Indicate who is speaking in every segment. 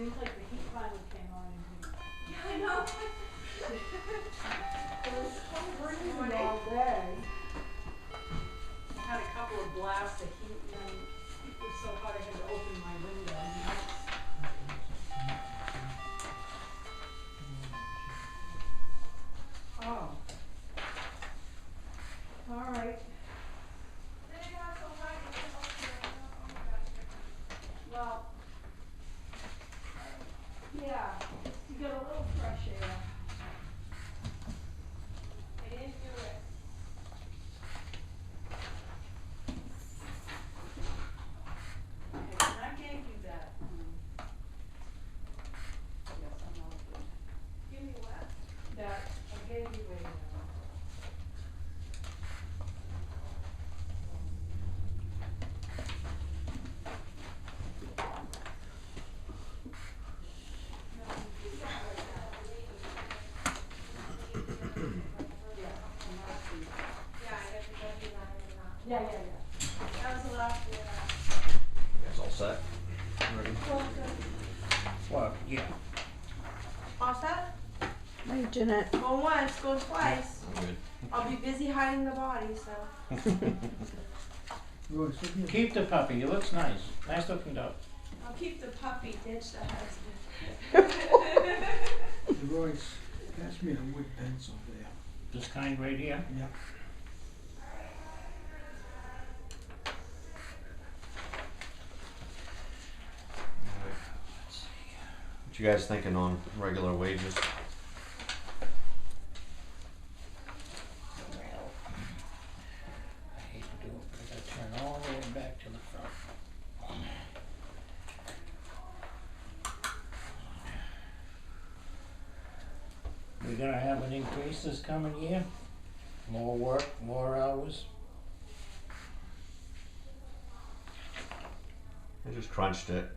Speaker 1: Seems like the heat finally came on in here.
Speaker 2: Yeah, I know.
Speaker 1: It was so breezy all day. I had a couple of blasts of heat and then it was so hot I had to open my window. Oh. All right. Well, yeah, you get a little fresh air.
Speaker 2: I didn't do it.
Speaker 1: Okay, and I gave you that. Yes, I'm all good.
Speaker 2: Give me what?
Speaker 1: That, I gave you a,
Speaker 2: Yeah, I got the W9 and not.
Speaker 1: yeah, yeah, yeah.
Speaker 2: That was the last year.
Speaker 3: You guys all set? Ready?
Speaker 4: Well, yeah.
Speaker 2: All set?
Speaker 5: Hi, Jeanette.
Speaker 2: Go once, go twice.
Speaker 3: I'm good.
Speaker 2: I'll be busy hiding the body, so.
Speaker 4: Keep the puppy, he looks nice. Nice looking dog.
Speaker 2: I'll keep the puppy, ditch the husband.
Speaker 6: Royce, pass me a wood pencil there.
Speaker 4: This kind right here.
Speaker 6: Yeah.
Speaker 3: Let's see. What you guys thinking on regular wages?
Speaker 4: Well, I hate to do it, but I gotta turn all the way back to the front. We're gonna have an increase this coming year. More work, more hours.
Speaker 3: I just crunched it.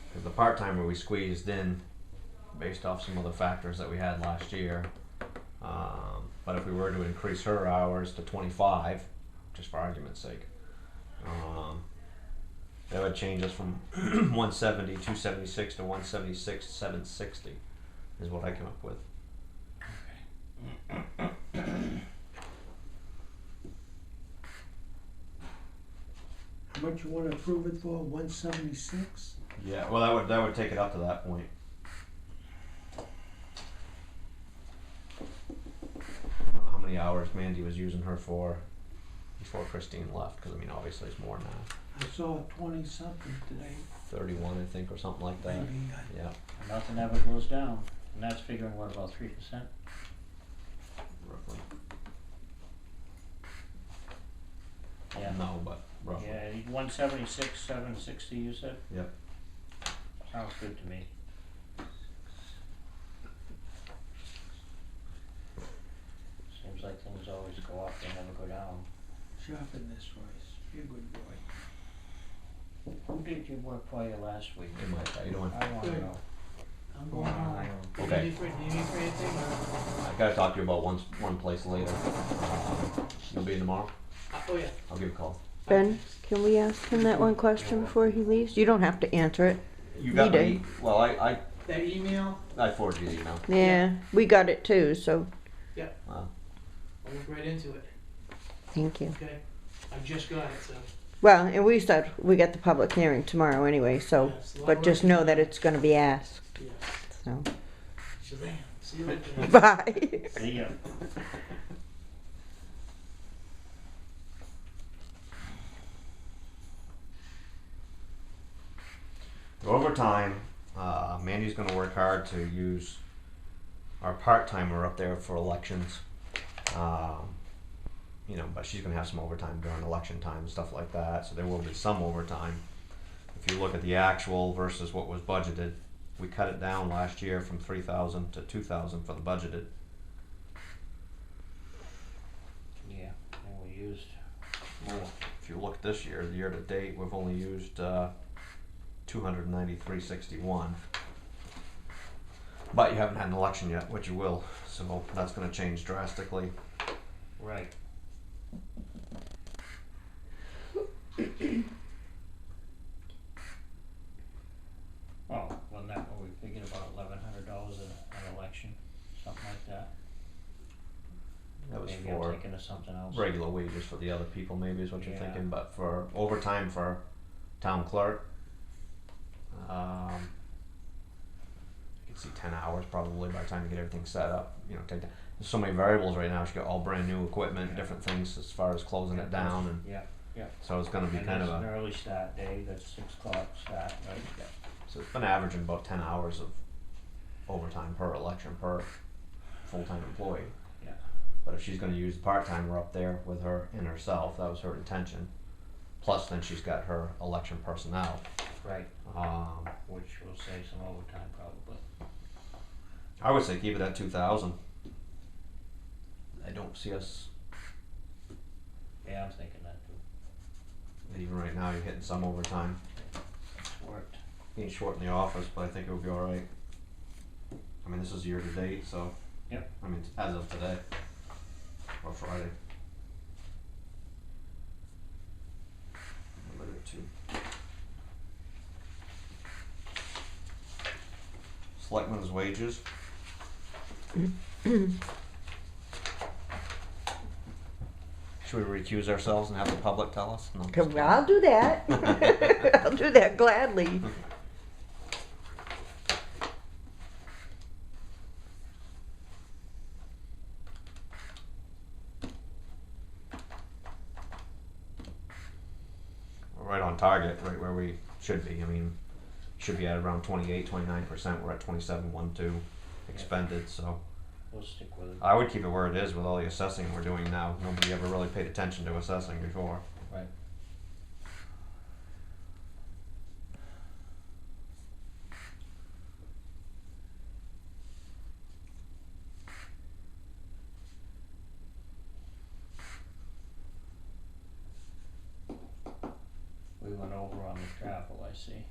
Speaker 3: Because the part-timer we squeezed in based off some other factors that we had last year. But if we were to increase her hours to 25, just for argument's sake, that would change us from 170, 276 to 176, 760 is what I came up with.
Speaker 6: How much you wanna approve it for, 176?
Speaker 3: Yeah, well that would take it up to that point. I don't know how many hours Mandy was using her for before Christine left, because I mean obviously it's more now.
Speaker 6: I saw 20 something today.
Speaker 3: 31 I think or something like that.
Speaker 6: Maybe,
Speaker 3: Yeah,
Speaker 4: Nothing ever goes down. And that's figuring what, about 3%?
Speaker 3: roughly.
Speaker 4: Yeah.
Speaker 3: No, but roughly.
Speaker 4: Yeah, 176, 760 you said?
Speaker 3: Yep.
Speaker 4: Sounds good to me. Seems like things always go up, they never go down.
Speaker 6: Sharpen this, Royce. Be a good boy.
Speaker 4: Who did your work for you last week?
Speaker 3: Hey Mike, how you doing?
Speaker 4: I wanna
Speaker 6: Good.
Speaker 4: know.
Speaker 6: I'm going home.
Speaker 3: Okay.
Speaker 6: Do you need me for anything, or?
Speaker 3: I gotta talk to you about one place later. You'll be in tomorrow?
Speaker 6: Oh, yeah.
Speaker 3: I'll give you a call.
Speaker 5: Ben, can we ask him that one question before he leaves? You don't have to answer it.
Speaker 3: You got
Speaker 5: We
Speaker 3: me.
Speaker 5: did.
Speaker 3: Well, I
Speaker 6: That email?
Speaker 3: forwarded you the email.
Speaker 5: Yeah, we got it too, so
Speaker 3: Wow.
Speaker 6: I'll look right into it,
Speaker 5: thank you.
Speaker 6: okay? I just got it, so.
Speaker 5: Well, and we said we got the public hearing tomorrow anyway, so,
Speaker 6: Yes, a lot
Speaker 5: but
Speaker 6: of
Speaker 5: just
Speaker 6: work.
Speaker 5: know that it's gonna be asked,
Speaker 6: Yes.
Speaker 5: so.
Speaker 6: Shazam. See you later.
Speaker 5: Bye.
Speaker 4: See ya.
Speaker 3: Overtime, Mandy's gonna work hard to use our part-timer up there for elections. You know, but she's gonna have some overtime during election time and stuff like that, so there will be some overtime. If you look at the actual versus what was budgeted, we cut it down last year from 3,000 to 2,000 for the budgeted.
Speaker 4: Yeah, and we used more.
Speaker 3: If you look this year, the year to date, we've only used 293.61. But you haven't had an election yet, which you will, so that's gonna change drastically.
Speaker 4: Right. maybe I'm
Speaker 3: for
Speaker 4: thinking of something else.
Speaker 3: regular wages for the other people, maybe is what you're
Speaker 4: Yeah.
Speaker 3: thinking, but for overtime for town clerk, I could see 10 hours probably by the time you get everything set up, you know, there's so many variables right now, she got all brand new equipment,
Speaker 4: Yeah.
Speaker 3: different things as far as closing it down, and
Speaker 4: Yeah,
Speaker 3: so it's gonna be
Speaker 4: and
Speaker 3: kind
Speaker 4: that's
Speaker 3: of
Speaker 4: an
Speaker 3: a,
Speaker 4: early start day, that's 6 o'clock start, right?
Speaker 3: so it's been averaging about 10 hours of overtime per election per full-time employee.
Speaker 4: Yeah.
Speaker 3: But if she's gonna use the part-timer up there with her and herself, that was her intention. Plus then she's got her election personnel.
Speaker 4: Right,
Speaker 3: Um,
Speaker 4: which will save some overtime probably.
Speaker 3: I would say keep it at 2,000. I don't see us,
Speaker 4: Yeah, I'm thinking that too.
Speaker 3: even right now, you're hitting some overtime.
Speaker 4: It's worked.
Speaker 3: Ain't short in the office, but I think it would be alright. I mean, this is year to date, so.
Speaker 4: Yep.
Speaker 3: I mean, as of today. Or Friday. Limited to. Selectmen's wages. Should we recuse ourselves and have the public tell us? No, I'm just kidding.
Speaker 5: I'll do that. I'll do that gladly.
Speaker 3: We're right on target, right where we should be. I mean, should be at around 28-29%. We're at 27.12 expended, so
Speaker 4: We'll stick with it.
Speaker 3: I would keep it where it is with all the assessing we're doing now. Nobody ever really paid attention to assessing before.
Speaker 4: Right. We went over on the travel, I see.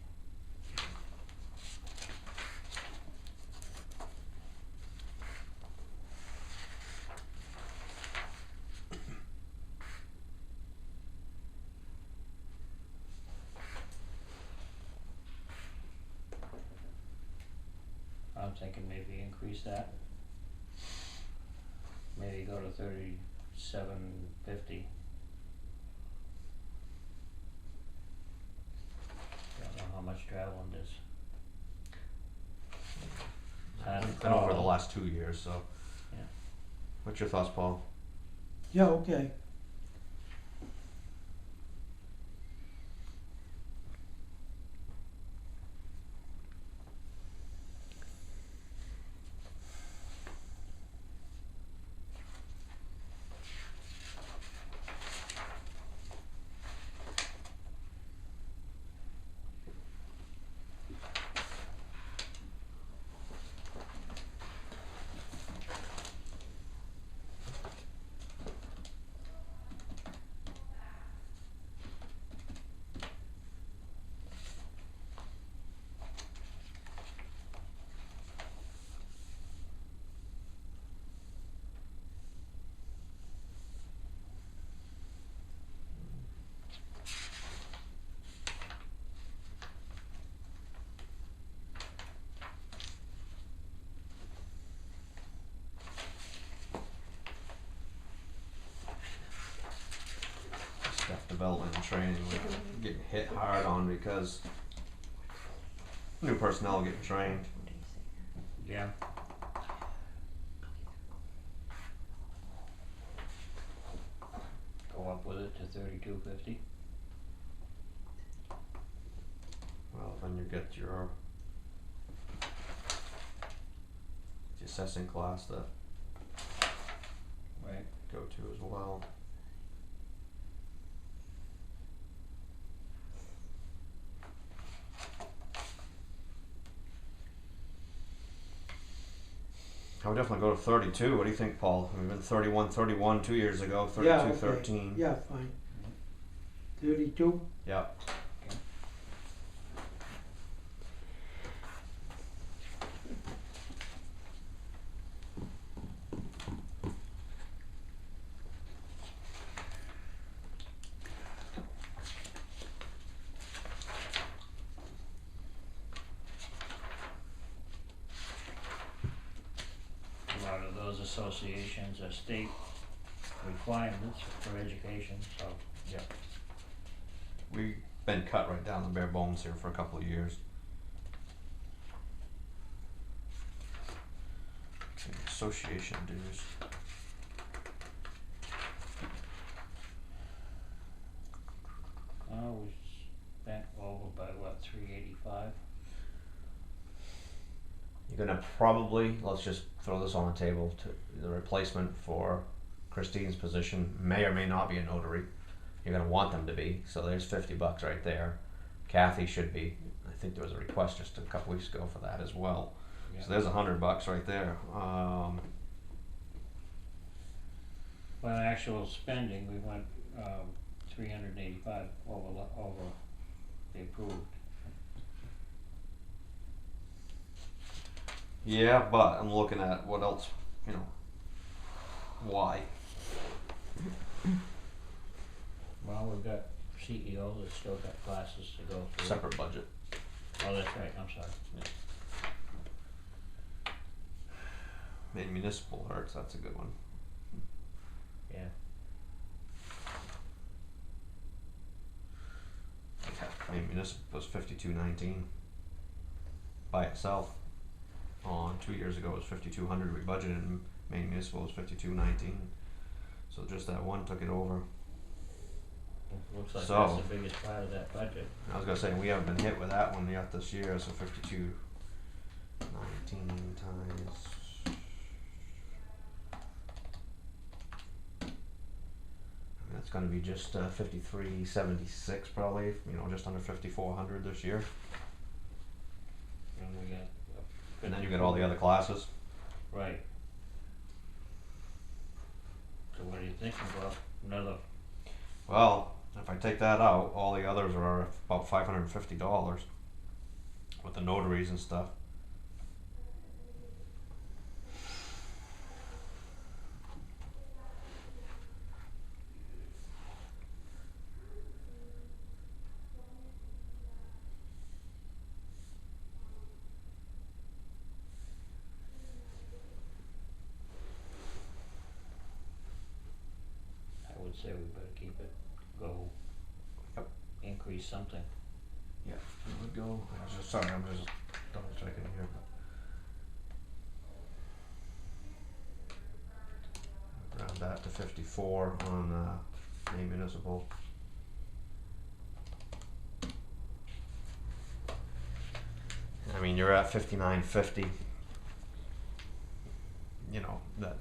Speaker 4: I'm thinking maybe increase that. Maybe go to 37.50. Don't know how much traveling is.
Speaker 3: It's been over the last 2 years, so.
Speaker 4: Yeah.
Speaker 3: What's your thoughts, Paul?
Speaker 6: Yeah, okay.
Speaker 3: Staff development and training, we're getting hit hard on because new personnel getting trained.
Speaker 4: Yeah. Go up with it to 32.50.
Speaker 3: Well, then you get your the assessing class to
Speaker 4: Right.
Speaker 3: go to as well. I would definitely go to 32. What do you think, Paul? We've been 31 2 years ago, 32
Speaker 6: Yeah, okay.
Speaker 3: 13.
Speaker 6: Yeah, fine. 32?
Speaker 3: Yeah.
Speaker 4: A lot of those associations are state requirements for education, so.
Speaker 3: We've been cut right down the bare bones here for a couple of years. Okay, association dues.
Speaker 4: We spent over by what, 385?
Speaker 3: You're gonna probably, let's just throw this on the table, to the replacement for Christine's position may or may not be a notary. You're gonna want them to be, so there's $50 right there. Kathy should be, I think there was a request just a couple weeks ago for that as well.
Speaker 4: Yeah.
Speaker 3: So there's $100 right there.
Speaker 4: Well, actual spending, we went 385 over the approved.
Speaker 3: Yeah, but I'm looking at what else, why?
Speaker 4: Well, we've got CEO that's still got classes to go through.
Speaker 3: Separate budget.
Speaker 4: Oh, that's right, I'm sorry.
Speaker 3: Maine municipal hurts, that's a good one.
Speaker 4: Yeah.
Speaker 3: Maine municipal was 5219 by itself. On 2 years ago it was 5200. We budgeted, and Maine municipal was 5219. So just that one took it over.
Speaker 4: Looks like
Speaker 3: So-
Speaker 4: that's the biggest part of that budget.
Speaker 3: I was gonna say, we haven't been hit with that one yet this year, so 5219 times. That's gonna be just 5376 probably, just under 5400 this year.
Speaker 4: And we got.
Speaker 3: And then you get all the other classes.
Speaker 4: Right. So what are you thinking about another?
Speaker 3: Well, if I take that out, all the others are about $550 with the notaries and stuff.
Speaker 4: I would say we better keep it, go.
Speaker 3: Yep.
Speaker 4: Increase something.
Speaker 3: Yeah, it would go. Sorry, I'm just double checking here. Round that to 54 on Maine municipal. I mean, you're at 5950.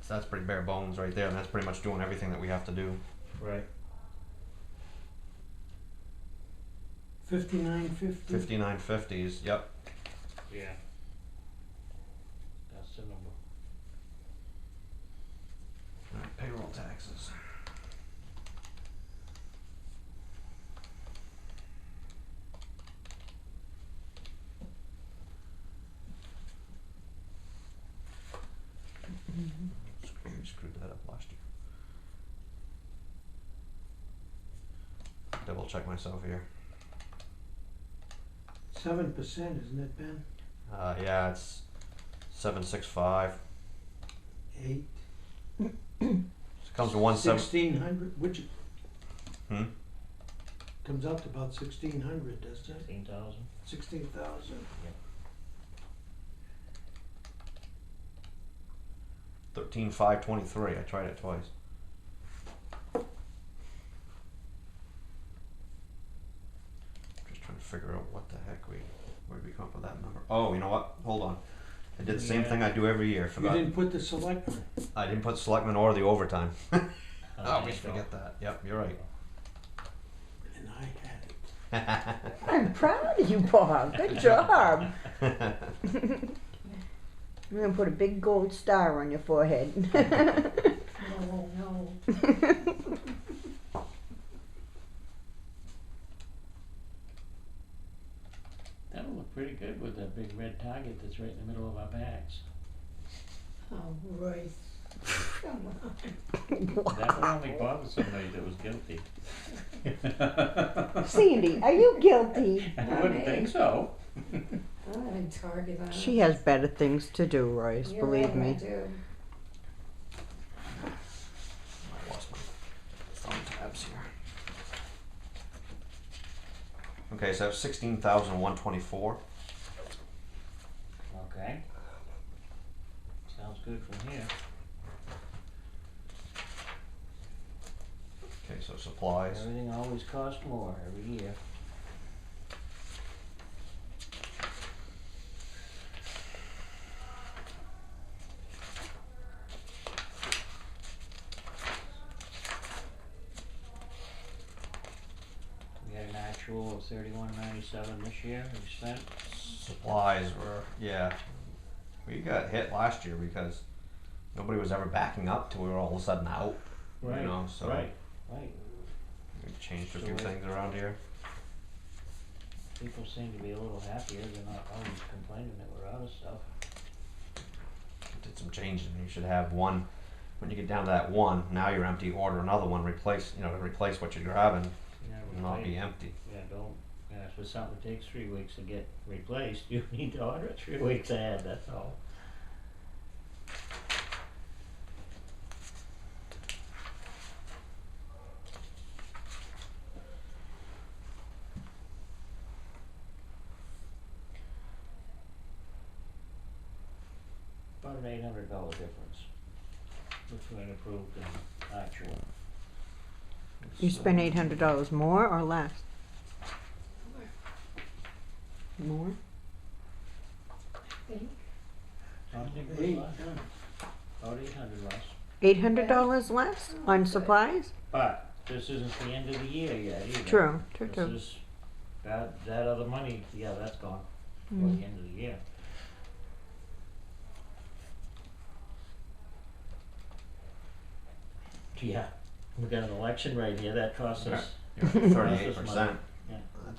Speaker 3: That's pretty bare bones right there, and that's pretty much doing everything that we have to do.
Speaker 4: Right.
Speaker 6: 5950.
Speaker 3: 5950s. Yep.
Speaker 4: Yeah. That's the number.
Speaker 3: All right, payroll taxes. We screwed that up last year. Double check myself here.
Speaker 6: 7%, isn't it, Ben?
Speaker 3: Yeah, it's 765.
Speaker 6: 8.
Speaker 3: So it comes to 17.
Speaker 6: 1600, which
Speaker 3: Hmm.
Speaker 6: comes out to about 1600, doesn't it?
Speaker 4: 16,000.
Speaker 6: 16,000.
Speaker 3: 13,523. I tried it twice. Just trying to figure out what the heck where did we come up with that number? Oh, you know what? Hold on. I did the same thing I do every year.
Speaker 6: You
Speaker 3: Forgot.
Speaker 6: didn't put the selectmen.
Speaker 3: I didn't put selectmen or the overtime. I
Speaker 4: I
Speaker 3: always
Speaker 4: think so.
Speaker 3: forget that. Yep, you're right.
Speaker 6: And I had it.
Speaker 5: I'm proud of you, Bob. Good job. I'm gonna put a big gold star on your forehead.
Speaker 1: No, no.
Speaker 4: That'll look pretty good with that big red target that's right in the middle of our backs.
Speaker 1: Oh, Royce. Come on.
Speaker 4: That would only bother somebody that was guilty.
Speaker 5: Sandy, are you guilty?
Speaker 4: I wouldn't think so.
Speaker 1: I'm not in Target.
Speaker 5: She has better things to do, Royce,
Speaker 1: You're
Speaker 5: believe
Speaker 1: right,
Speaker 5: me.
Speaker 1: I do.
Speaker 3: I lost my Okay, so that's 16,124.
Speaker 4: Okay. Sounds good from here.
Speaker 3: Okay, so supplies.
Speaker 4: Everything always costs more every year. We had an actual of 3197 this year we spent.
Speaker 3: Supplies were, yeah. We got hit last year because nobody was ever backing up till we were all of a sudden out. You know, so
Speaker 4: Right.
Speaker 3: we changed a
Speaker 4: So
Speaker 3: few
Speaker 4: it-
Speaker 3: things around here.
Speaker 4: People seem to be a little happier. They're not always complaining that we're out of stuff.
Speaker 3: Did some changes. You should have one. When you get down to that one, now you're empty. Order another one. Replace, replace what you're grabbing.
Speaker 4: Yeah,
Speaker 3: And not be empty.
Speaker 4: Yeah, don't. Yeah, if it's something that takes 3 weeks to get replaced, you need to order it 3 weeks ahead. That's all. About an $800 difference between approved and actual.
Speaker 5: You
Speaker 4: So-
Speaker 5: spent $800 more or less? More?
Speaker 4: I think it was less. About 800 less.
Speaker 5: $800 less on supplies?
Speaker 4: But this isn't the end of the year yet either.
Speaker 5: True.
Speaker 4: This is, that other money, yeah, that's gone by
Speaker 5: Mm.
Speaker 4: the end of the year. Yeah, we got an election right here, that costs us.
Speaker 3: You're at 38%.
Speaker 4: Yeah.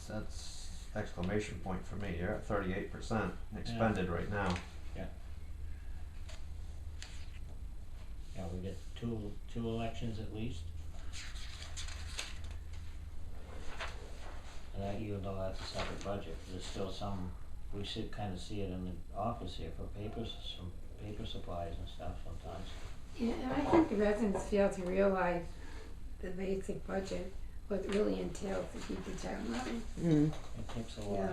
Speaker 3: That's exclamation point for me. You're at 38% expended right now.
Speaker 4: Yeah, we get two elections at least. And that, even though that's a separate budget, there's still some, we should kinda see it in the office here for papers, some paper supplies and stuff sometimes.
Speaker 2: Yeah, and I think the residents fail to realize the basic budget, what it really entails to keep the town running.
Speaker 5: Mm.
Speaker 4: It takes a
Speaker 2: You
Speaker 4: lot.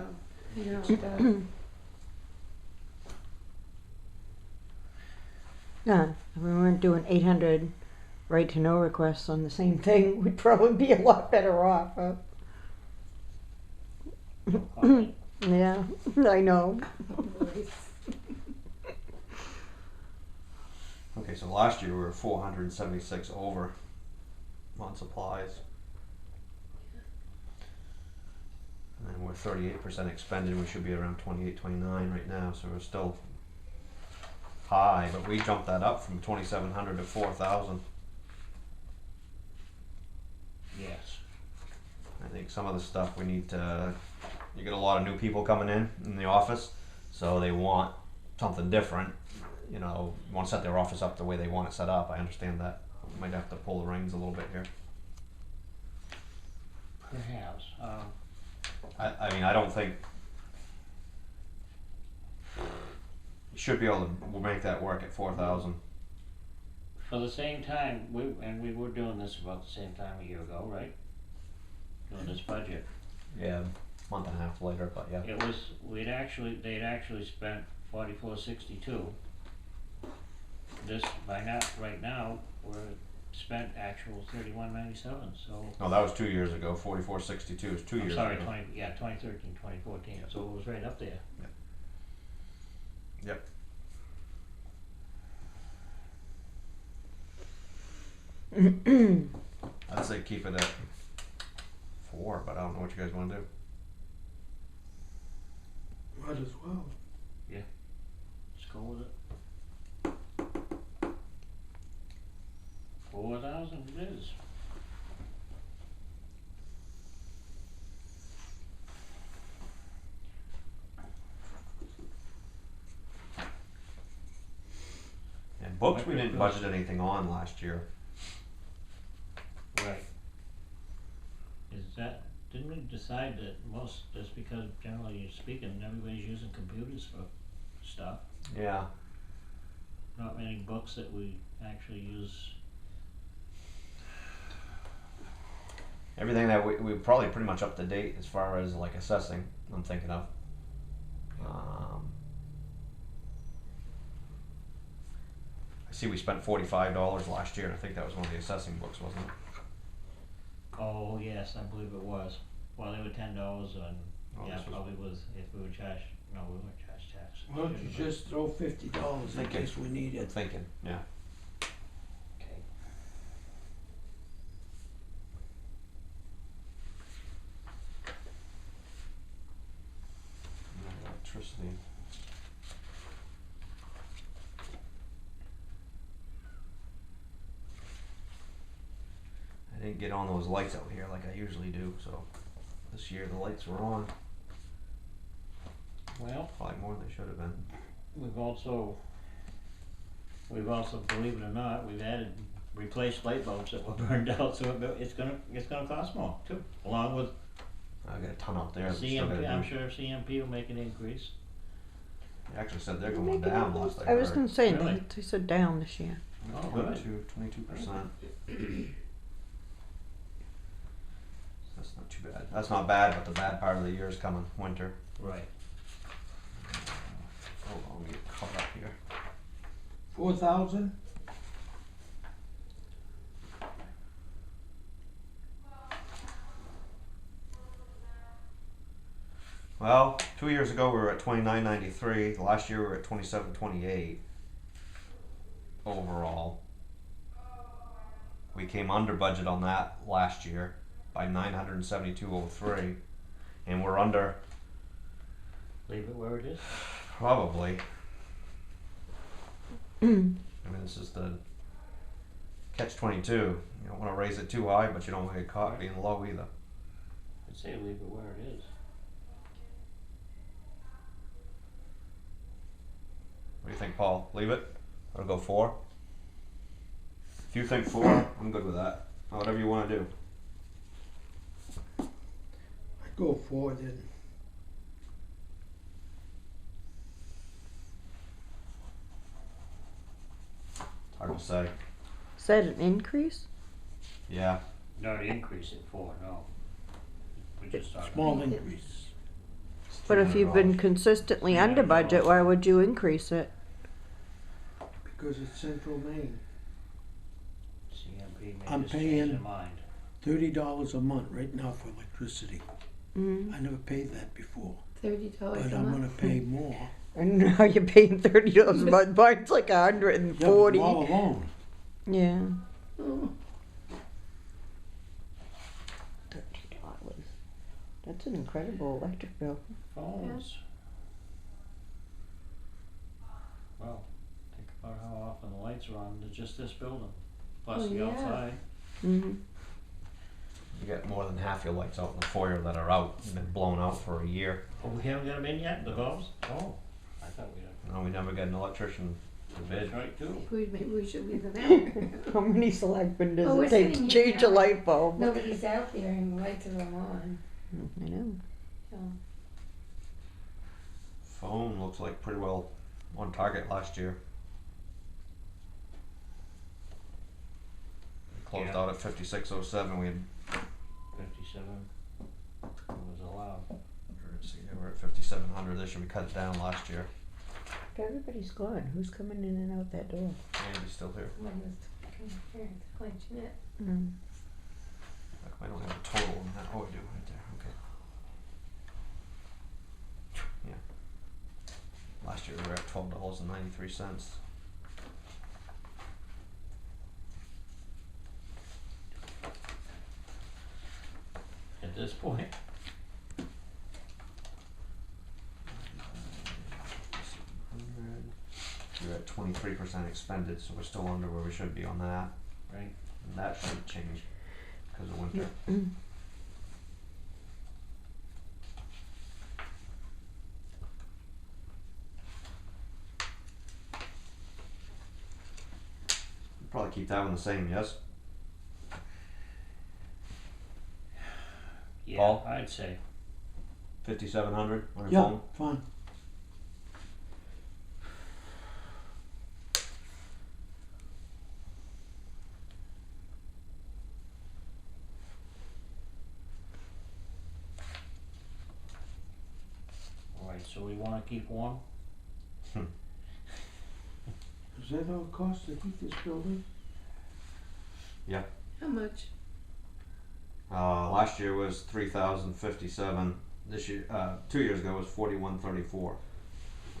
Speaker 2: know, it does.
Speaker 5: Yeah, if we weren't doing 800 right to know requests on the same thing, we'd probably be a lot better off. Huh?
Speaker 4: Coffee.
Speaker 5: Yeah, I know.
Speaker 3: Okay, so last year we were 476 over on supplies. And we're 38% expended. We should be around 28, 29 right now, so we're still high, but we jumped that up from 2,700 to 4,000.
Speaker 4: Yes.
Speaker 3: I think some of the stuff we need to, you get a lot of new people coming in the office, so they want something different. Want to set their office up the way they want it set up. I understand that. We might have to pull the reins a little bit here.
Speaker 4: Perhaps.
Speaker 3: I don't think you should be able to. We'll make that work at 4,000.
Speaker 4: For the same time, we were doing this about the same time a year ago, right? Doing this budget.
Speaker 3: Yeah, month and a half later, but yeah.
Speaker 4: It was, they'd actually spent 4462. This, right now, we're spent actual 3197, so.
Speaker 3: No, that was 2 years ago. 4462 is 2
Speaker 4: I'm
Speaker 3: years
Speaker 4: sorry,
Speaker 3: ago.
Speaker 4: 2013, 2014, so it was right up there.
Speaker 3: Yep. I'd say keep it at 4, but I don't know what you guys want to do.
Speaker 6: Might as well.
Speaker 4: Let's go with it. 4,000 it is.
Speaker 3: And books, we didn't budget anything on last year.
Speaker 4: Right. Didn't we decide that just because generally speaking, everybody's using computers for stuff,
Speaker 3: Yeah.
Speaker 4: not many books that we actually use.
Speaker 3: everything that we're probably pretty much up to date as far as like assessing, I'm thinking of. I see we spent $45 last year, and I think that was one of the assessing books, wasn't it?
Speaker 4: Oh, yes, I believe it was. Well, they were $10 and,
Speaker 3: Oh,
Speaker 4: yeah,
Speaker 3: this was-
Speaker 4: probably was, if we were charged, no, we weren't charged tax.
Speaker 6: Why don't you just throw $50 in
Speaker 3: Thinking.
Speaker 6: case we need it?
Speaker 3: Thinking, yeah.
Speaker 4: Okay.
Speaker 3: Electricity. I didn't get on those lights out here like I usually do, so this year the lights were on,
Speaker 4: Well,
Speaker 3: probably more than they should have been.
Speaker 4: we've also, believe it or not, we've added, replaced light bulbs that were burned out, so it's gonna cost more too, along with
Speaker 3: I got a ton out there that we still
Speaker 4: CMP, I'm
Speaker 3: gotta do.
Speaker 4: sure CMP will make an increase.
Speaker 3: They actually said they're
Speaker 5: They're
Speaker 3: going
Speaker 5: making
Speaker 3: down
Speaker 5: it-
Speaker 3: last
Speaker 5: I was
Speaker 3: heard.
Speaker 5: gonna say,
Speaker 4: Really?
Speaker 5: they said down this year.
Speaker 4: Oh, good.
Speaker 3: 22%. That's not too bad. That's not bad, but the bad part of the year is coming, winter.
Speaker 4: Right.
Speaker 3: Hold on, let me get caught up here.
Speaker 6: 4,000?
Speaker 3: Well, 2 years ago we were at 29.93. Last year we were at 27.28 overall. We came under budget on that last year by 972.03, and we're under
Speaker 4: Leave it where it is.
Speaker 3: probably. I mean, this is the catch-22. You don't want to raise it too high, but you don't want to get caught being low either.
Speaker 4: I'd say leave it where it is.
Speaker 3: What do you think, Paul? Leave it? Or go 4? If you think 4, I'm good with that. Whatever you want to do.
Speaker 6: I'd go 4 then.
Speaker 3: It's hard to say.
Speaker 5: Is that an increase?
Speaker 3: Yeah.
Speaker 4: Not increase it for, no. We just talking.
Speaker 6: Small increase.
Speaker 5: But if you've been consistently under budget, why would you increase it?
Speaker 6: Because it's central Maine.
Speaker 4: CMP
Speaker 6: I'm
Speaker 4: made us change
Speaker 6: paying-
Speaker 4: their mind.
Speaker 6: $30 a month right now for electricity.
Speaker 5: Mm.
Speaker 6: I never paid that before,
Speaker 2: $30
Speaker 6: but
Speaker 2: a
Speaker 6: I'm gonna
Speaker 2: month.
Speaker 6: pay more.
Speaker 5: And now you're paying $30 a month. Mine's like
Speaker 6: Yeah, but
Speaker 5: $140.
Speaker 6: all alone.
Speaker 5: Yeah.
Speaker 2: Oh,
Speaker 5: $30. That's an incredible electric bill.
Speaker 4: Phones. Well, think about how often the lights are on, just this building, plus
Speaker 2: Oh,
Speaker 4: the
Speaker 2: yeah.
Speaker 4: outside.
Speaker 5: Mm-hmm.
Speaker 3: You got more than half your lights out in the foyer that are out. Been blown out for a year.
Speaker 4: Oh, we haven't got them in yet, the bulbs? Oh, I thought we had.
Speaker 3: No, we never got an electrician to bid.
Speaker 4: That's right too.
Speaker 2: maybe we should leave them out.
Speaker 5: How many selectmen does
Speaker 2: Oh, we're
Speaker 5: it take to
Speaker 2: sitting here
Speaker 5: change a
Speaker 2: now.
Speaker 5: light bulb?
Speaker 2: Nobody's out there and the lights are all on.
Speaker 5: I know.
Speaker 2: So,
Speaker 3: Phone looks like pretty well on target last year. We closed
Speaker 4: Yeah.
Speaker 3: out at 5607. We had
Speaker 4: 57 was allowed.
Speaker 3: let's see, we're at 5700 this year. We cut it down last year.
Speaker 5: Everybody's gone. Who's coming in and out that door?
Speaker 3: Andy's still here.
Speaker 2: someone was coming here to clenching it.
Speaker 5: Mm.
Speaker 3: I don't have a total on that. Oh, I do right there. Okay. Yeah. Last year we were at $12.93.
Speaker 4: At this point,
Speaker 3: We're at 23% expended, so we're still under where we should be on that.
Speaker 4: right?
Speaker 3: And that should change because of winter.
Speaker 5: Mm.
Speaker 3: Probably keep that one the same, yes?
Speaker 4: Yeah,
Speaker 3: Paul?
Speaker 4: I'd say.
Speaker 3: 5700 on your
Speaker 6: Yeah,
Speaker 3: phone?
Speaker 6: fine.
Speaker 4: so we wanna keep warm?
Speaker 6: Is that all it costs to heat this building?
Speaker 2: How much?
Speaker 3: Last year was 3,057. This year, 2 years ago was 4134.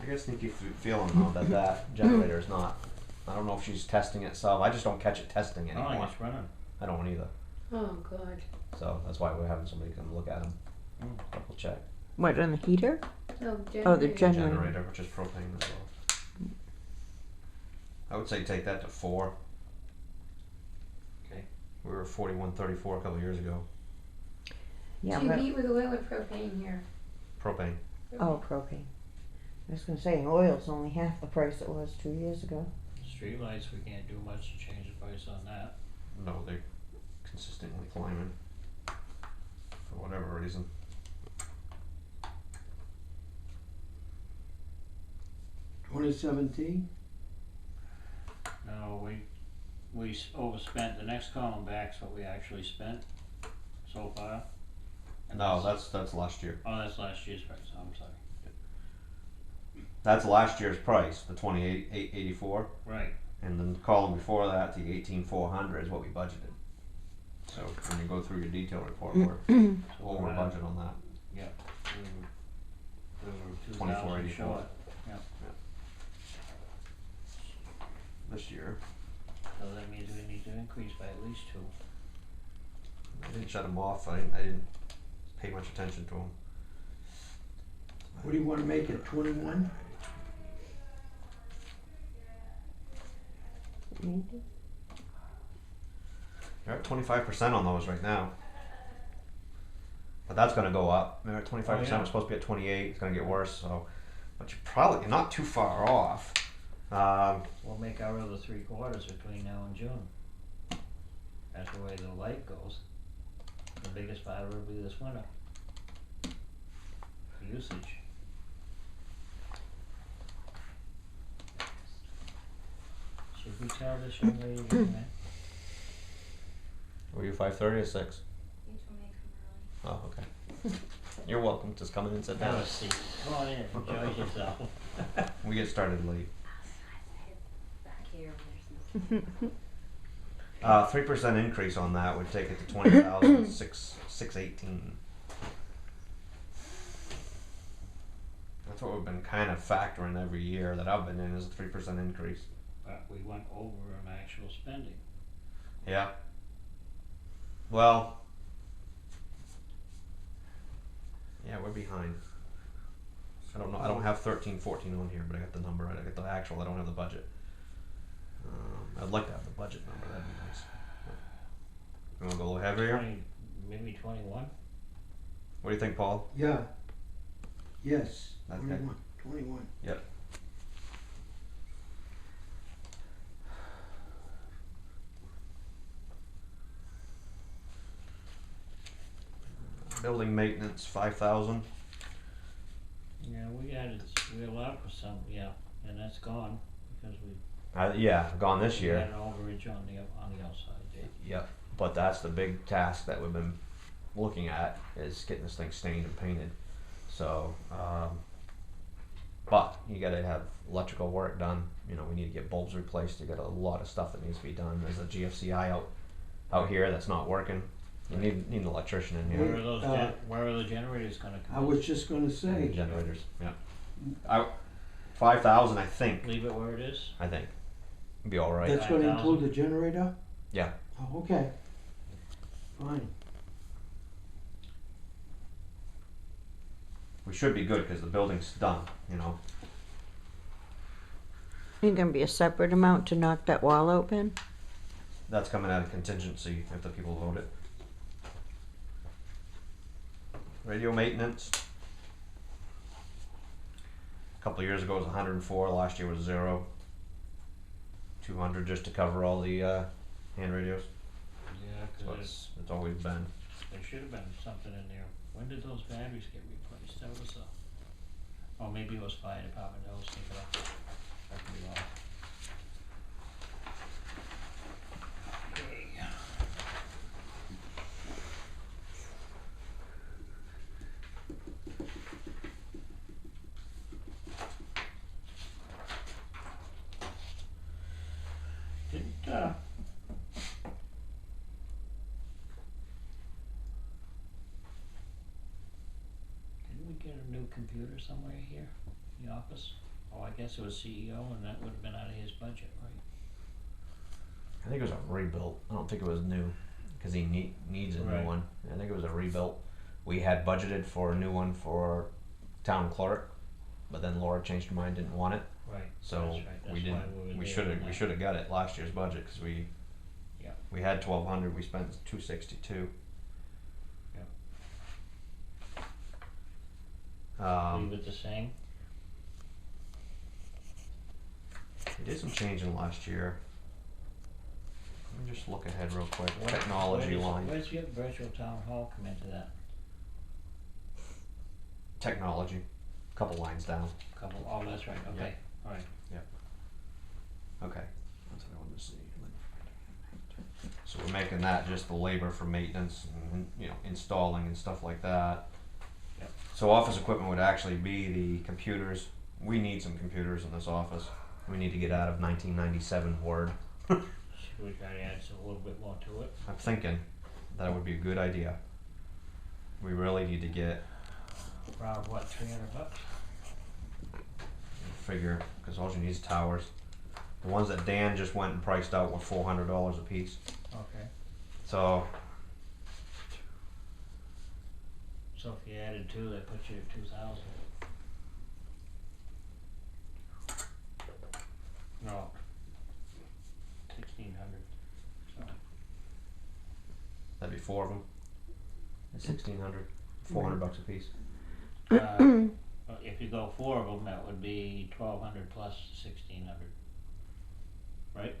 Speaker 3: I get a sneaky feeling though that that generator is not. I don't know if she's testing itself. I just don't catch it testing
Speaker 4: I don't think
Speaker 3: anymore.
Speaker 4: it's running.
Speaker 3: I don't either.
Speaker 2: Oh, God.
Speaker 3: So that's why we're having somebody come look at them, double check.
Speaker 5: What, on the heater?
Speaker 2: No,
Speaker 5: Oh, the
Speaker 2: generator.
Speaker 5: generator.
Speaker 3: Which is propane as well. I would say take that to 4.
Speaker 4: Okay.
Speaker 3: We were 4134 a couple years ago.
Speaker 5: Yeah,
Speaker 2: Do you
Speaker 5: but,
Speaker 2: heat with oil or propane here?
Speaker 3: Propane.
Speaker 5: oh, propane. I was gonna say, oil's only half the price it was 2 years ago.
Speaker 4: Streetlights, we can't do much to change the price on that.
Speaker 3: No, they're consistently climbing for whatever reason.
Speaker 6: $2017?
Speaker 4: No, we overspent, the next column back's what we actually spent so far. And
Speaker 3: No, that's last year.
Speaker 4: Oh, that's last year's price, I'm sorry.
Speaker 3: That's last year's price, the 28,884,
Speaker 4: Right,
Speaker 3: and then the column before that, the 18,400 is what we budgeted. So when you go through your detail report, we're
Speaker 4: so
Speaker 3: over
Speaker 4: we're
Speaker 3: budget on that.
Speaker 4: we were 2,000
Speaker 3: 2484.
Speaker 4: short,
Speaker 3: This year,
Speaker 4: so that means we need to increase by at least 2.
Speaker 3: I didn't shut them off. I didn't pay much attention to them.
Speaker 6: What do you wanna make it, 21?
Speaker 3: You're at 25% on those right now. But that's gonna go up. They're at 25%,
Speaker 4: Oh, yeah.
Speaker 3: we're supposed to be at 28, it's gonna get worse, so. But you're not too far off.
Speaker 4: We'll make our other 3 quarters between now and June. That's the way the light goes. The biggest part will be this winter. Usage. Should we tell this young lady to come in?
Speaker 3: Were you 5:30 or 6?
Speaker 7: You told me to come early.
Speaker 3: Oh, okay. You're welcome, just come in and sit
Speaker 4: Have
Speaker 3: down.
Speaker 4: a seat. Come on in, enjoy yourself.
Speaker 3: We get started late.
Speaker 7: Back here, there's no.
Speaker 3: 3% increase on that would take it to 20,618. That's what we've been kind of factoring every year that I've been in is a 3% increase.
Speaker 4: But we went over on actual spending.
Speaker 3: Yeah. Well. Yeah, we're behind. I don't know. I don't have 1314 on here, but I got the number right. I got the actual. I don't have the budget. I'd like to have the budget number. That'd be nice. You want to go a little heavier?
Speaker 4: 20, maybe 21?
Speaker 3: What do you think, Paul?
Speaker 6: Yeah. Yes,
Speaker 3: Okay.
Speaker 6: 21.
Speaker 3: Yep. Building maintenance 5,000.
Speaker 4: Yeah, we allowed for some, yeah, and that's gone because we
Speaker 3: Yeah, gone this
Speaker 4: we
Speaker 3: year.
Speaker 4: had an overage on the outside.
Speaker 3: Yep. But that's the big task that we've been looking at is getting this thing stained and painted. So, but you got to have electrical work done. You know, we need to get bulbs replaced. You got a lot of stuff that needs to be done. There's a GFCI out here that's not working. You need an electrician in
Speaker 4: Where
Speaker 3: here.
Speaker 4: are those? Where are the generators gonna come?
Speaker 6: I was just gonna say,
Speaker 3: Generators. Yeah. 5,000, I think.
Speaker 4: Leave it where it is.
Speaker 3: I think. Be all right.
Speaker 6: that's gonna
Speaker 4: 5,000?
Speaker 6: include the generator?
Speaker 3: Yeah.
Speaker 6: Oh, okay. Fine.
Speaker 3: We should be good because the building's done. You know.
Speaker 5: Ain't gonna be a separate amount to knock that wall open?
Speaker 3: That's coming out of contingency if the people vote it. Radio maintenance. A couple of years ago it was 104. Last year was 0. 200 just to cover all the hand radios.
Speaker 4: Yeah,
Speaker 3: That's what
Speaker 4: cause
Speaker 3: it's always been.
Speaker 4: there should have been something in there. When did those batteries get replaced? That was oh, maybe it was fire department. I was thinking of. That could be wrong. Okay. computer somewhere here, in the office? Oh, I guess it was CEO, and that would have been out of his budget, right?
Speaker 3: I think it was a rebuilt. I don't think it was new, because he needs a
Speaker 4: Right.
Speaker 3: new one. I think it was a rebuilt. We had budgeted for a new one for town clerk, but then Laura changed her mind, didn't want it.
Speaker 4: Right.
Speaker 3: So
Speaker 4: That's right. That's
Speaker 3: we
Speaker 4: why
Speaker 3: didn't.
Speaker 4: we were
Speaker 3: We
Speaker 4: there
Speaker 3: should
Speaker 4: on
Speaker 3: have. We
Speaker 4: that.
Speaker 3: should have got it last year's budget because we.
Speaker 4: Yeah.
Speaker 3: We had 1,200. We spent 262.
Speaker 4: Leave it the same?
Speaker 3: We did some changing last year. Let me just look ahead real quick.
Speaker 4: Where-
Speaker 3: Technology line.
Speaker 4: Where's your virtual town hall come into that?
Speaker 3: Technology. Couple lines down.
Speaker 4: Couple, oh, that's right, okay, alright.
Speaker 3: Okay. That's what I wanted to see. So we're making that just the labor for maintenance and, installing and stuff like that.
Speaker 4: Yep.
Speaker 3: So office equipment would actually be the computers. We need some computers in this office. We need to get out of 1997 Word.
Speaker 4: Should we try to add a little bit more to it?
Speaker 3: I'm thinking that would be a good idea. We really need to get,
Speaker 4: Around what, $300?
Speaker 3: figure, because all you need is towers. The ones that Dan just went and priced out were $400 a piece.
Speaker 4: Okay.
Speaker 3: So
Speaker 4: So if you added two, that puts you at 2,000. No. 1,600, so.
Speaker 3: that'd be 4 of them. 1,600, $400 a piece.
Speaker 4: If you go 4 of them, that would be 1,200 plus 1,600. Right?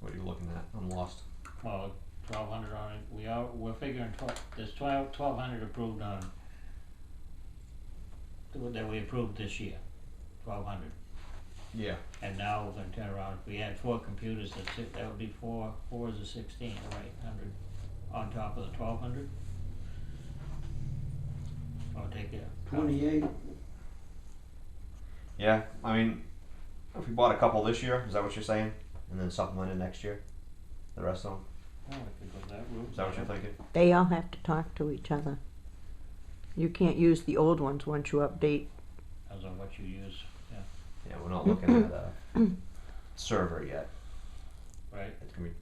Speaker 3: What are you looking at? I'm lost.
Speaker 4: Well, 1,200 on it, we're figuring there's 1,200 approved on, that we approved this year, 1,200.
Speaker 3: Yeah.
Speaker 4: And now we're gonna turn around, if we add 4 computers, that's it, that would be 4 is a 16, right, 100 on top of the 1,200? Or take it.
Speaker 6: 28,
Speaker 3: Yeah, I mean, if we bought a couple this year, is that what you're saying? And then supplemented next year? The rest of them?
Speaker 4: Oh, we could go that route.
Speaker 3: Is that what you're thinking?
Speaker 5: They all have to talk to each other. You can't use the old ones once you update.
Speaker 4: Depends on what you use, yeah,
Speaker 3: Yeah, we're not looking at a server yet.
Speaker 4: right?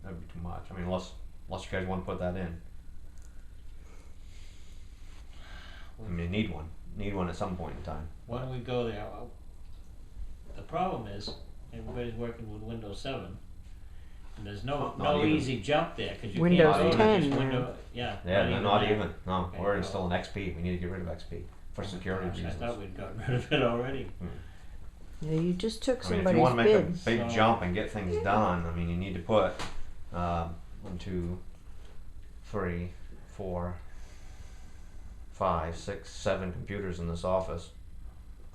Speaker 3: That'd be too much. I mean, unless you guys want to put that in. I mean, need one at some point in time.
Speaker 4: Why don't we go there? The problem is, everybody's working with Windows 7, and there's
Speaker 3: Not
Speaker 4: no
Speaker 3: even.
Speaker 4: easy jump there, cause you
Speaker 5: Windows
Speaker 4: can't go to
Speaker 5: 10
Speaker 4: just
Speaker 5: now.
Speaker 4: window, yeah.
Speaker 3: Yeah, not
Speaker 4: that.
Speaker 3: even. No,
Speaker 4: Okay,
Speaker 3: we're
Speaker 4: no.
Speaker 3: installing XP. We need to get rid of XP for security
Speaker 4: Gosh, I
Speaker 3: reasons.
Speaker 4: thought we'd gotten rid of it already.
Speaker 5: Yeah, you just took
Speaker 3: I mean, if you
Speaker 5: somebody's
Speaker 3: want to make a
Speaker 5: bids.
Speaker 3: big
Speaker 4: So-
Speaker 3: jump and get things done, I mean, you need to put 1, 2, 3, 4, 5, 6, 7 computers in this office.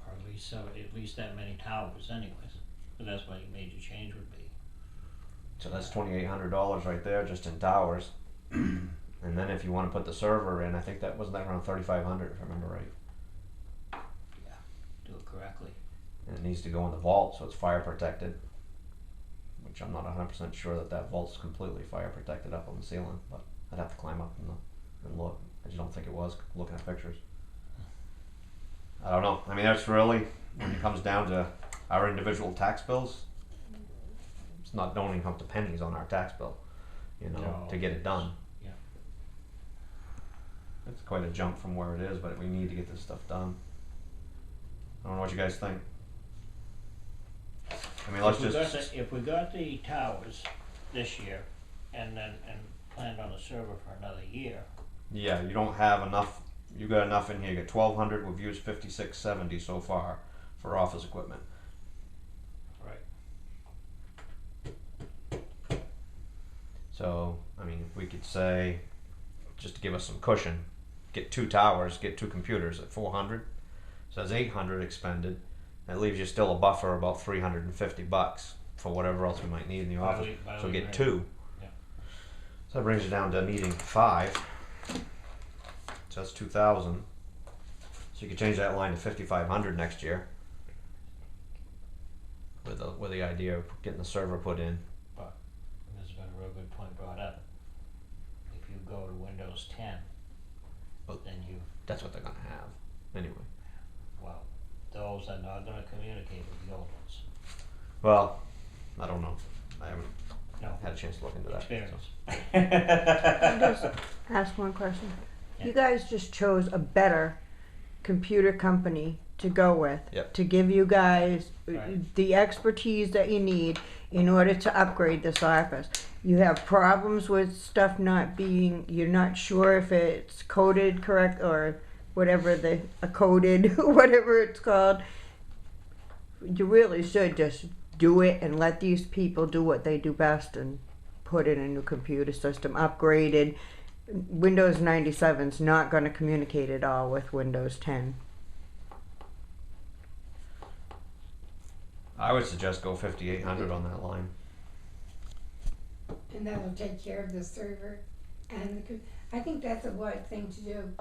Speaker 4: Or at least that many towers anyways, but that's what your major change would be.
Speaker 3: So that's $2,800 right there just in towers. And then if you want to put the server in, I think that wasn't that around 3,500 if I remember right.
Speaker 4: Yeah, do it correctly.
Speaker 3: And it needs to go in the vault so it's fire protected. Which I'm not 100% sure that vault's completely fire protected up on the ceiling, but I'd have to climb up and look. I just don't think it was looking at pictures. I don't know. I mean, that's really, when it comes down to our individual tax bills, don't even come to pennies on our tax bill,
Speaker 4: No.
Speaker 3: to get it done.
Speaker 4: Yeah.
Speaker 3: It's quite a jump from where it is, but we need to get this stuff done. I don't know what you guys think. I mean,
Speaker 4: If we got the towers this year, and planned on a server for another year,
Speaker 3: yeah, you don't have enough. You got enough in here. You got 1,200. We've used 5,670 so far for office equipment.
Speaker 4: right?
Speaker 3: So, I mean, we could say, just to give us some cushion, get 2 towers, get 2 computers at 400. So that's 800 expended. That leaves you still a buffer about $350 for whatever else we might need in the office. So get 2.
Speaker 4: Yeah.
Speaker 3: So that brings you down to needing 5. So that's 2,000. So you could change that line to 5,500 next year. With the idea of getting the server put in.
Speaker 4: But there's been a real good point brought up. If you go to Windows 10,
Speaker 3: But
Speaker 4: then you
Speaker 3: that's what they're gonna have anyway.
Speaker 4: those are not gonna communicate with the old ones.
Speaker 3: Well, I don't know. I haven't
Speaker 4: No,
Speaker 3: had a chance to look into that.
Speaker 4: experience.
Speaker 5: I'll just ask one question.
Speaker 4: Yeah.
Speaker 5: You guys just chose a better computer company to go with.
Speaker 3: Yep.
Speaker 5: To give you guys
Speaker 4: Right.
Speaker 5: the expertise that you need in order to upgrade this office. You have problems with stuff not being, you're not sure if it's coded correct or whatever coded, whatever it's called. You really should just do it and let these people do what they do best and put in a new computer system, upgraded. Windows 97 is not going to communicate at all with Windows 10.
Speaker 3: I would suggest go 5800 on that line.
Speaker 2: And that'll take care of the server and I think that's a wise thing to do.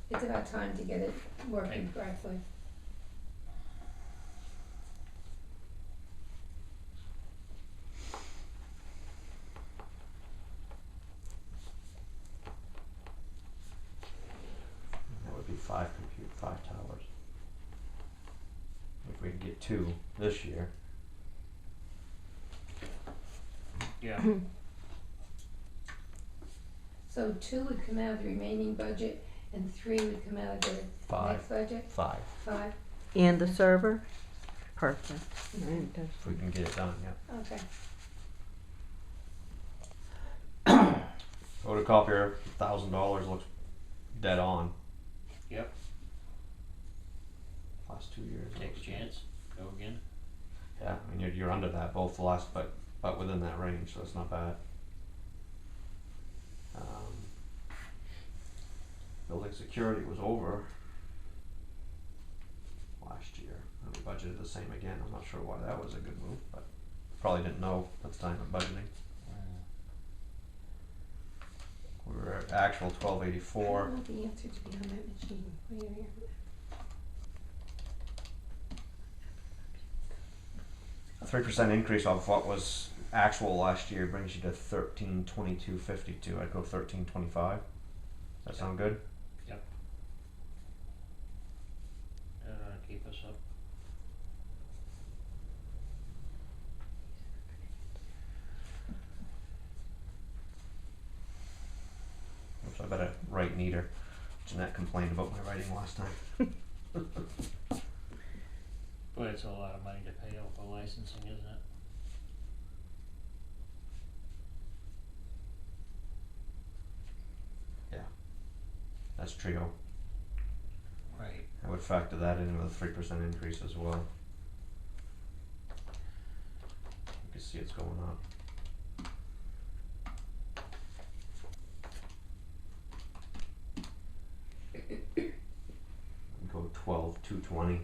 Speaker 2: It's about time to get it working correctly.
Speaker 3: That would be 5 towers. If we could get 2 this year.
Speaker 4: Yeah,
Speaker 2: So 2 would come out of the remaining budget and 3 would come out of the
Speaker 3: 5.
Speaker 2: next budget?
Speaker 3: 5.
Speaker 2: 5?
Speaker 5: And the server? Perfect.
Speaker 3: If we can get it done, yeah.
Speaker 2: Okay.
Speaker 3: Photocopier, $1,000 looks dead on.
Speaker 4: Yep.
Speaker 3: Last 2 years.
Speaker 4: Take a chance, go again.
Speaker 3: Yeah, I mean you're under that both the last, but within that range, so it's not bad. Building security was over last year, and we budgeted the same again. I'm not sure why that was a good move, but probably didn't know at the time of budgeting. We were at actual
Speaker 2: I
Speaker 3: 1284.
Speaker 2: don't know the answer to be on that machine. Wait a minute.
Speaker 3: A 3% increase off what was actual last year brings you to 1322.52. I'd go 1325. That sound good?
Speaker 4: Keep us up.
Speaker 3: Oops, I better write neater. Jeanette complained about my writing last time.
Speaker 4: Boy, it's a lot of money to pay out for licensing, isn't it?
Speaker 3: That's trio.
Speaker 4: Right.
Speaker 3: I would factor that in with a 3% increase as well. You can see it's going up. Go 12,220.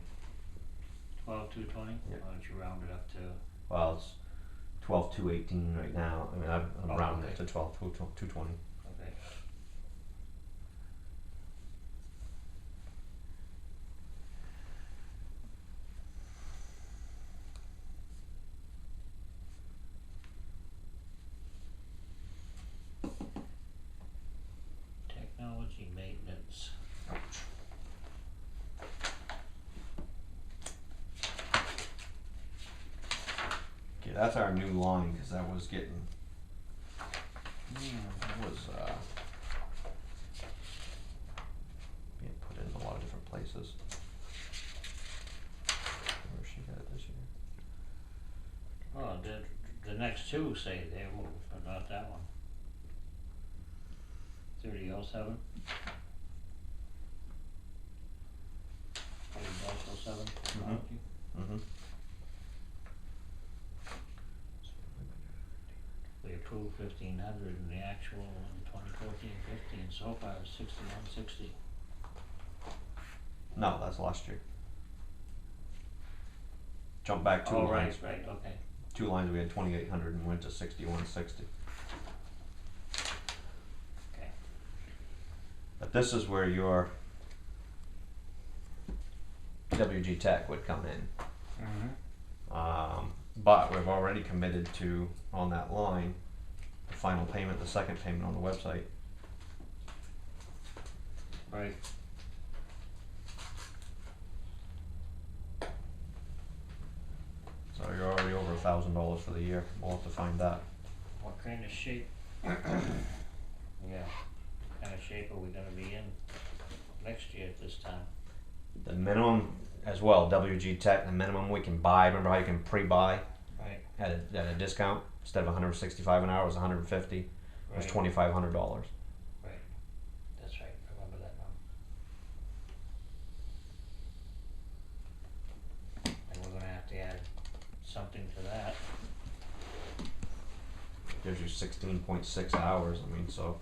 Speaker 4: 12,220?
Speaker 3: Yep.
Speaker 4: Why don't you round it up to,
Speaker 3: Well, it's 12,218 right now. I mean, I'm
Speaker 4: Oh,
Speaker 3: rounding
Speaker 4: okay.
Speaker 3: it to 12,220.
Speaker 4: okay. Technology maintenance.
Speaker 3: Okay, that's our new line because that was getting. That was being put in a lot of different places. Where she got it this year?
Speaker 4: Oh, the next two say they're moved, but not that one. 3007? 3007? Technology?
Speaker 3: Mm-hmm.
Speaker 4: We approved 1,500 and the actual in 2014-15 so far is 6160.
Speaker 3: No, that's last year. Jump back 2
Speaker 4: Oh,
Speaker 3: lines.
Speaker 4: right, okay.
Speaker 3: 2 lines we had 2,800 and went to 6160.
Speaker 4: Okay.
Speaker 3: But this is where your WG Tech would come in.
Speaker 4: Mm-hmm.
Speaker 3: But we've already committed to, on that line, the final payment, the second payment on the website.
Speaker 4: Right.
Speaker 3: So you're already over $1,000 for the year. We'll have to find that.
Speaker 4: What kind of shape? Yeah, what kind of shape are we gonna be in next year at this time?
Speaker 3: The minimum as well, WG Tech, the minimum we can buy, remember how you can pre-buy
Speaker 4: Right,
Speaker 3: at a discount? Instead of 165 an hour, it was 150. It was
Speaker 4: right,
Speaker 3: $2,500.
Speaker 4: right. That's right, I remember that now. And we're gonna have to add something to that.
Speaker 3: Gives you 16.6 hours, I mean, so.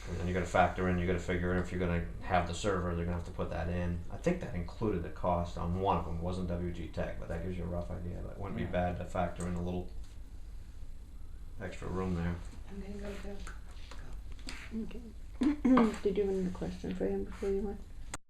Speaker 3: And then you gotta factor in, you gotta figure in if you're gonna have the server, they're gonna have to put that in. I think that included the cost on one of them, it wasn't WG Tech, but that gives you a rough idea, but it wouldn't be
Speaker 4: Yeah.
Speaker 3: bad to factor in a little extra room there.
Speaker 2: I'm gonna go to
Speaker 5: Okay. Did you have another question for him before you went?